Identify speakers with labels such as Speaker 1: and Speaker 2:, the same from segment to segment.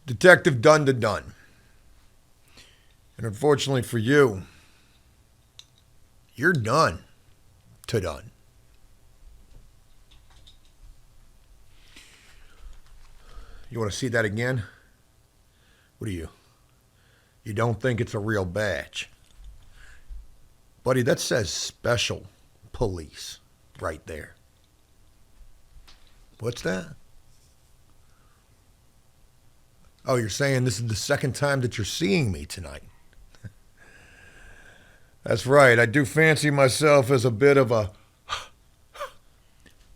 Speaker 1: Detective Dun to Dun. And unfortunately for you, you're done to done. You want to see that again? What do you? You don't think it's a real badge? Buddy, that says special police right there. What's that? Oh, you're saying this is the second time that you're seeing me tonight. That's right. I do fancy myself as a bit of a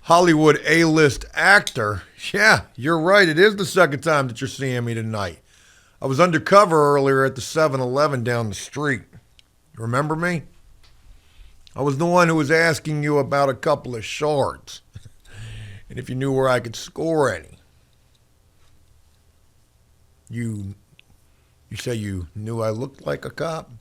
Speaker 1: Hollywood A-list actor. Yeah, you're right. It is the second time that you're seeing me tonight. I was undercover earlier at the 7-Eleven down the street. Remember me? I was the one who was asking you about a couple of shards. And if you knew where I could score any. You say you knew I looked like a cop?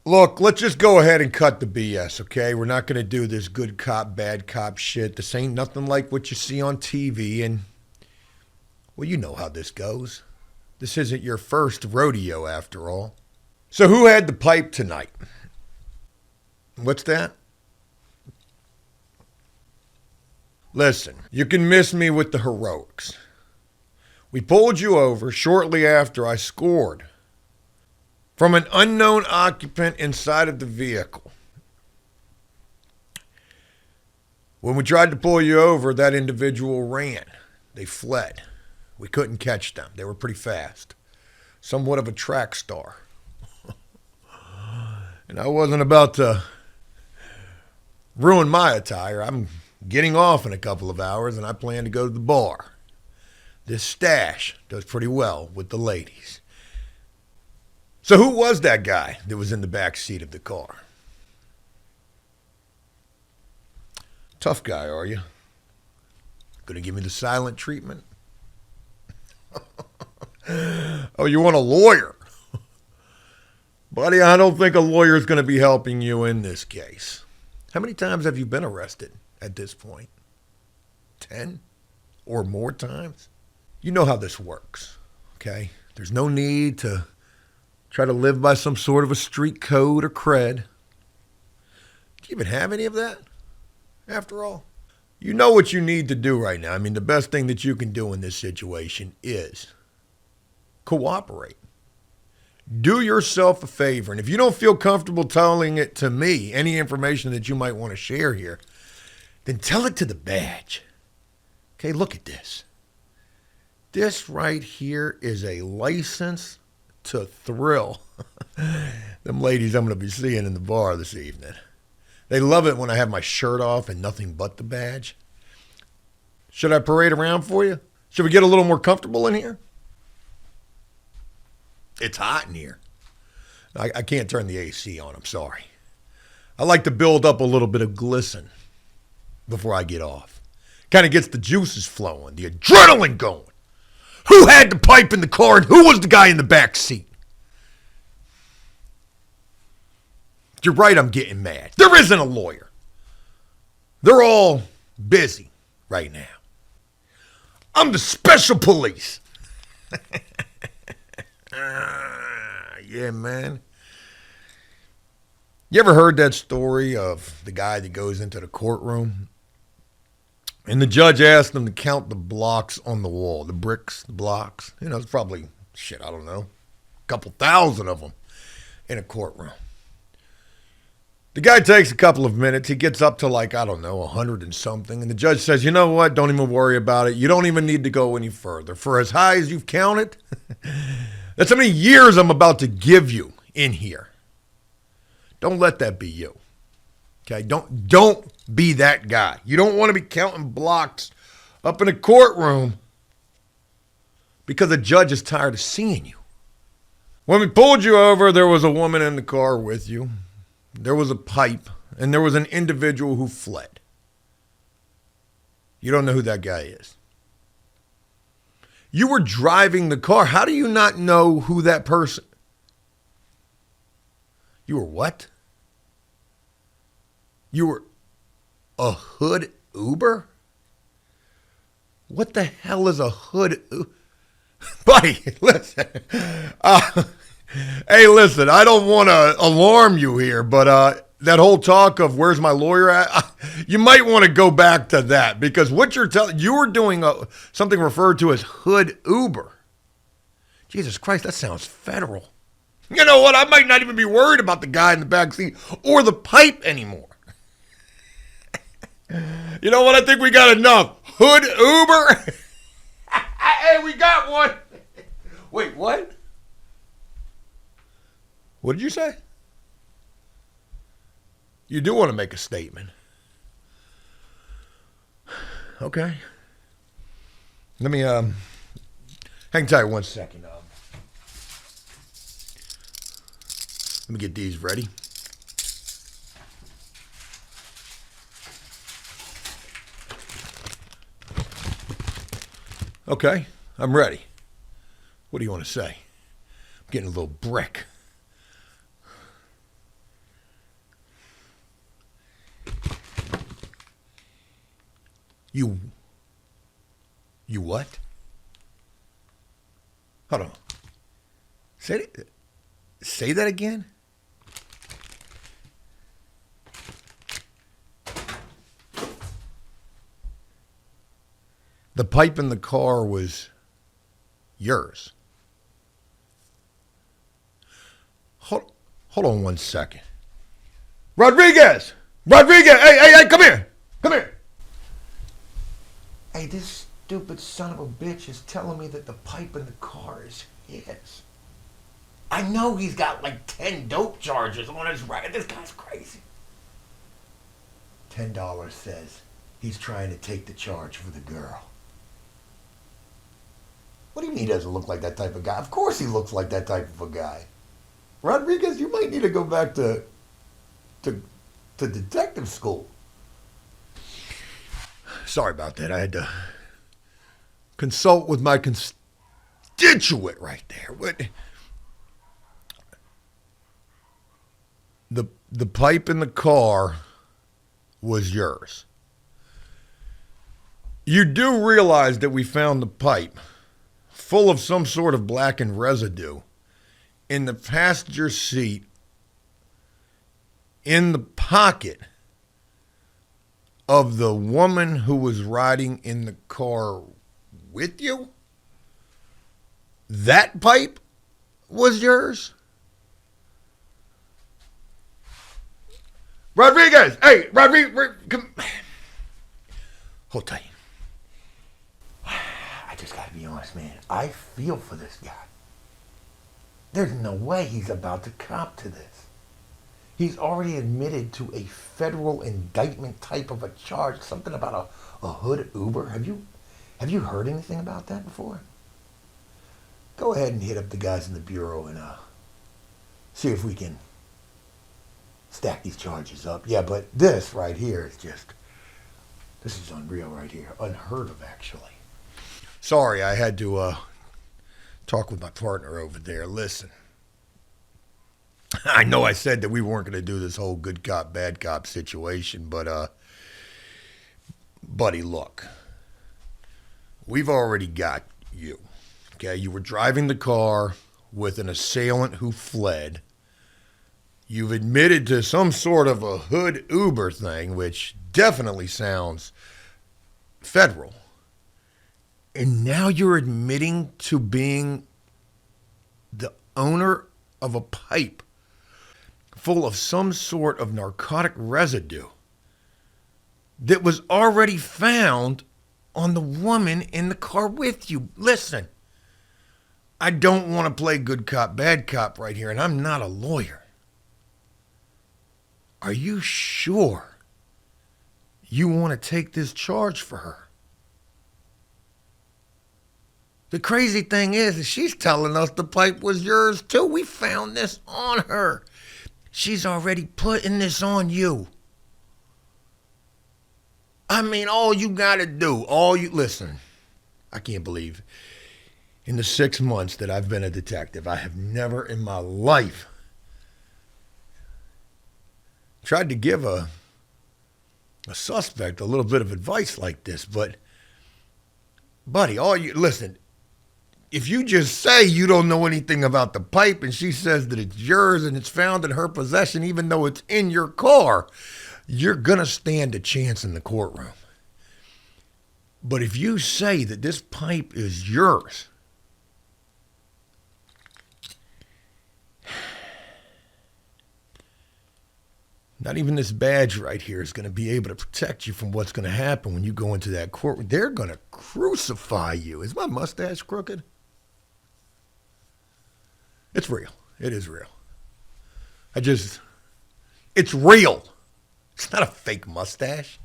Speaker 1: Look, let's just go ahead and cut the BS, okay? We're not going to do this good cop, bad cop shit. This ain't nothing like what you see on TV. And, well, you know how this goes. This isn't your first rodeo, after all. So who had the pipe tonight? What's that? Listen, you can miss me with the heroics. We pulled you over shortly after I scored from an unknown occupant inside of the vehicle. When we tried to pull you over, that individual ran. They fled. We couldn't catch them. They were pretty fast. Somewhat of a track star. And I wasn't about to ruin my attire. I'm getting off in a couple of hours, and I plan to go to the bar. This stash does pretty well with the ladies. So who was that guy that was in the back seat of the car? Tough guy, are you? Gonna give me the silent treatment? Oh, you want a lawyer? Buddy, I don't think a lawyer's gonna be helping you in this case. How many times have you been arrested at this point? 10 or more times? You know how this works, okay? There's no need to try to live by some sort of a street code or cred. Do you even have any of that, after all? You know what you need to do right now. I mean, the best thing that you can do in this situation is cooperate. Do yourself a favor. And if you don't feel comfortable telling it to me, any information that you might want to share here, then tell it to the badge. Okay, look at this. This right here is a license to thrill. Them ladies I'm going to be seeing in the bar this evening. They love it when I have my shirt off and nothing but the badge. Should I parade around for you? Should we get a little more comfortable in here? It's hot in here. I can't turn the AC on, I'm sorry. I like to build up a little bit of glisten before I get off. Kind of gets the juices flowing, the adrenaline going. Who had the pipe in the car and who was the guy in the back seat? You're right, I'm getting mad. There isn't a lawyer. They're all busy right now. I'm the special police. Yeah, man. You ever heard that story of the guy that goes into the courtroom and the judge asked him to count the blocks on the wall, the bricks, the blocks? You know, it's probably, I don't know, a couple thousand of them in a courtroom. The guy takes a couple of minutes. He gets up to 100 and something. And the judge says, you know what? Don't even worry about it. You don't even need to go any further. For as high as you've counted, that's how many years I'm about to give you in here. Don't let that be you. Okay? Don't be that guy. You don't want to be counting blocks up in a courtroom because the judge is tired of seeing you. When we pulled you over, there was a woman in the car with you. There was a pipe, and there was an individual who fled. You don't know who that guy is. You were driving the car. How do you not know who that person? You were what? You were a hood Uber? What the hell is a hood? Buddy, listen. Hey, listen, I don't want to alarm you here, but that whole talk of where's my lawyer at, you might want to go back to that, because what you're telling, you were doing something referred to as hood Uber. Jesus Christ, that sounds federal. You know what? I might not even be worried about the guy in the back seat or the pipe anymore. You know what? I think we got enough. Hood Uber. Hey, we got one. Wait, what? What did you say? You do want to make a statement. Okay. Let me, hang tight 1 second. Let me get these ready. Okay, I'm ready. What do you want to say? I'm getting a little brick. You what? Hold on. Say that again? The pipe in the car was yours. Hold on 1 second. Rodriguez! Hey, come here! Hey, this stupid son of a bitch is telling me that the pipe in the car is his. I know he's got like 10 dope charges on his record. This guy's crazy. $10 says he's trying to take the charge for the girl. What do you mean he doesn't look like that type of guy? Of course he looks like that type of a guy. Rodriguez, you might need to go back to detective school. Sorry about that. I had to consult with my constituent right there. What? The pipe in the car was yours. You do realize that we found the pipe full of some sort of blackened residue in the passenger seat in the pocket of the woman who was riding in the car with you? That pipe was yours? Rodriguez! Hey, Rodriguez! Come. Hold tight. I just gotta be honest, man. I feel for this guy. There's no way he's about to cop to this. He's already admitted to a federal indictment type of a charge, something about a hood Uber. Have you heard anything about that before? Go ahead and hit up the guys in the bureau and see if we can stack these charges up. Yeah, but this right here is this is unreal right here. Unheard of, actually. Sorry, I had to talk with my partner over there. Listen, I know I said that we weren't going to do this whole good cop, bad cop situation, but, buddy, look, we've already got you, okay? You were driving the car with an assailant who fled. You've admitted to some sort of a hood Uber thing, which definitely sounds federal. And now you're admitting to being the owner of a pipe full of some sort of narcotic residue that was already found on the woman in the car with you. Listen, I don't want to play good cop, bad cop right here, and I'm not a lawyer. Are you sure you want to take this charge for her? The crazy thing is she's telling us the pipe was yours too. We found this on her. She's already putting this on you. I mean, all you gotta do, listen, I can't believe in the 6 months that I've been a detective, I have never in my life tried to give a suspect a little bit of advice like this, but Buddy, listen, if you just say you don't know anything about the pipe and she says that it's yours and it's found in her possession even though it's in your car, you're going to stand a chance in the courtroom. But if you say that this pipe is yours, not even this badge right here is going to be able to protect you from what's going to happen when you go into that courtroom. They're going to crucify you. Is my mustache crooked? It's real. It is real. It's real. It's not a fake mustache.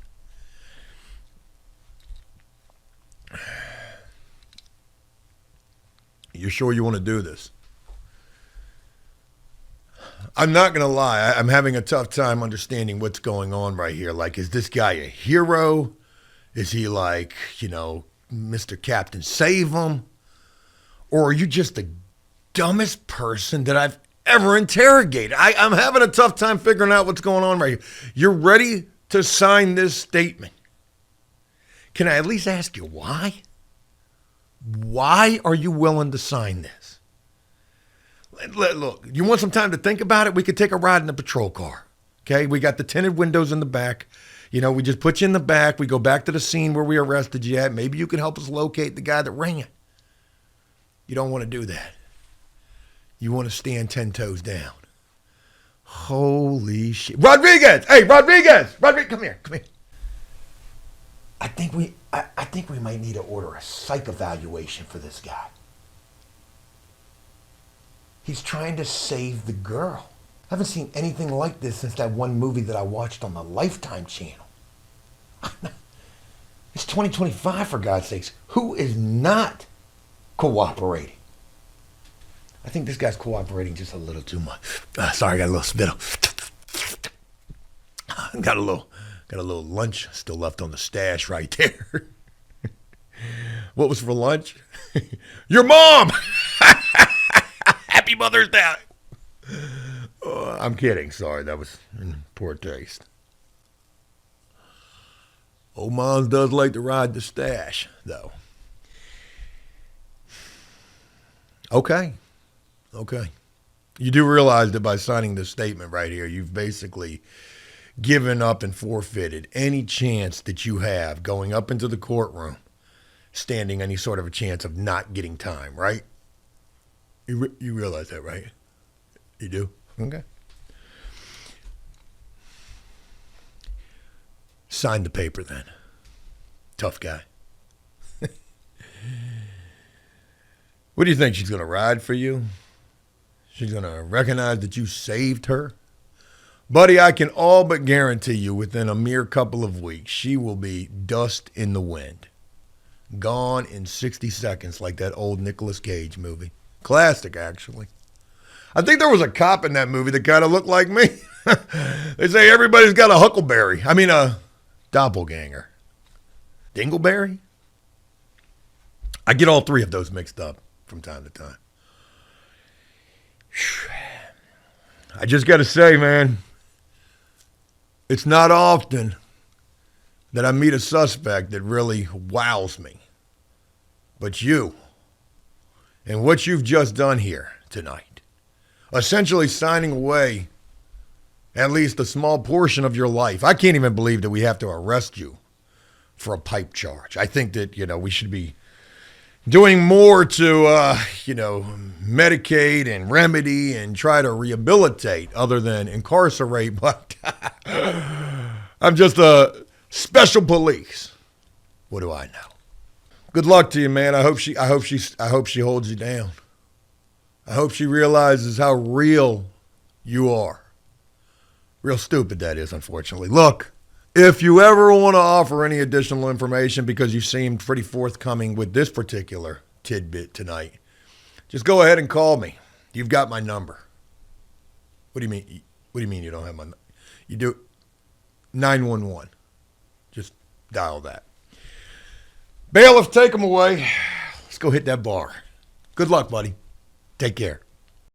Speaker 1: You're sure you want to do this? I'm not going to lie. I'm having a tough time understanding what's going on right here. Like, is this guy a hero? Is he like, Mr. Captain Save him? Or are you just the dumbest person that I've ever interrogated? I'm having a tough time figuring out what's going on right here. You're ready to sign this statement. Can I at least ask you why? Why are you willing to sign this? Look, you want some time to think about it? We could take a ride in the patrol car. Okay, we got the tinted windows in the back. We just put you in the back. We go back to the scene where we arrested you at. Maybe you can help us locate the guy that ran. You don't want to do that. You want to stand 10 toes down. Holy shit. Rodriguez! Hey, Rodriguez! Come here. I think we might need to order a psych evaluation for this guy. He's trying to save the girl. I haven't seen anything like this since that one movie that I watched on the Lifetime channel. It's 2025, for God's sakes. Who is not cooperating? I think this guy's cooperating just a little too much. Sorry, I got a little spittle. Got a little lunch still left on the stash right there. What was for lunch? Your mom! Happy Mother's Day. I'm kidding. Sorry, that was in poor taste. Old Moms does like to ride the stash, though. Okay. You do realize that by signing this statement right here, you've basically given up and forfeited any chance that you have going up into the courtroom, standing any sort of a chance of not getting time, right? You realize that, right? You do? Okay. Sign the paper then. Tough guy. What do you think? She's going to ride for you? She's going to recognize that you saved her? Buddy, I can all but guarantee you within a mere couple of weeks, she will be dust in the wind. Gone in 60 seconds like that old Nicolas Cage movie. Classic, actually. I think there was a cop in that movie that kind of looked like me. They say everybody's got a huckleberry. A doppelganger. Dingleberry? I get all three of those mixed up from time to time. I just got to say, man, it's not often that I meet a suspect that really wows me. But you, and what you've just done here tonight, essentially signing away at least a small portion of your life. I can't even believe that we have to arrest you for a pipe charge. I think that, we should be doing more to, medicate and remedy and try to rehabilitate other than incarcerate. But I'm just a special police. What do I know? Good luck to you, man. I hope she holds you down. I hope she realizes how real you are. Real stupid, that is, unfortunately. Look, if you ever want to offer any additional information, because you seemed pretty forthcoming with this particular tidbit tonight, just go ahead and call me. You've got my number. What do you mean? What do you mean you don't have my number? You do. 911. Just dial that. Bailiff, take him away. Let's go hit that bar. Good luck, buddy. Take care.